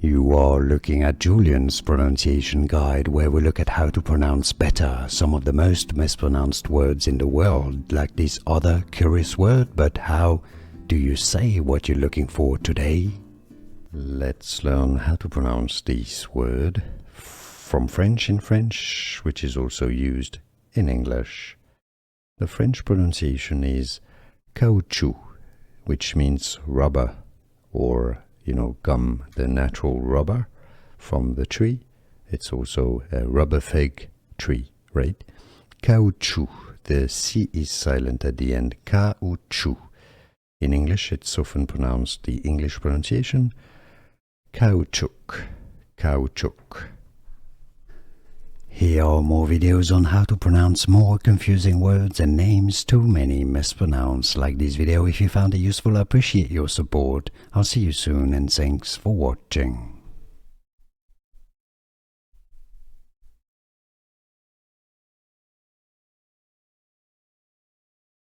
You are looking at Julian's pronunciation guide, where we look at how to pronounce better some of the most mispronounced words in the world, like this other curious word. But how do you say what you're looking for today? Let's learn how to pronounce this word from French in French, which is also used in English. The French pronunciation is caoutchouc, which means rubber, or gum, the natural rubber from the tree. It's also a rubber fig tree, right? Caoutchouc, the C is silent at the end, caoutchouc. In English, it's often pronounced the English pronunciation, caoutchouc, caoutchouc. Here are more videos on how to pronounce more confusing words and names too many mispronounced. Like this video if you found it useful. I appreciate your support. I'll see you soon and thanks for watching.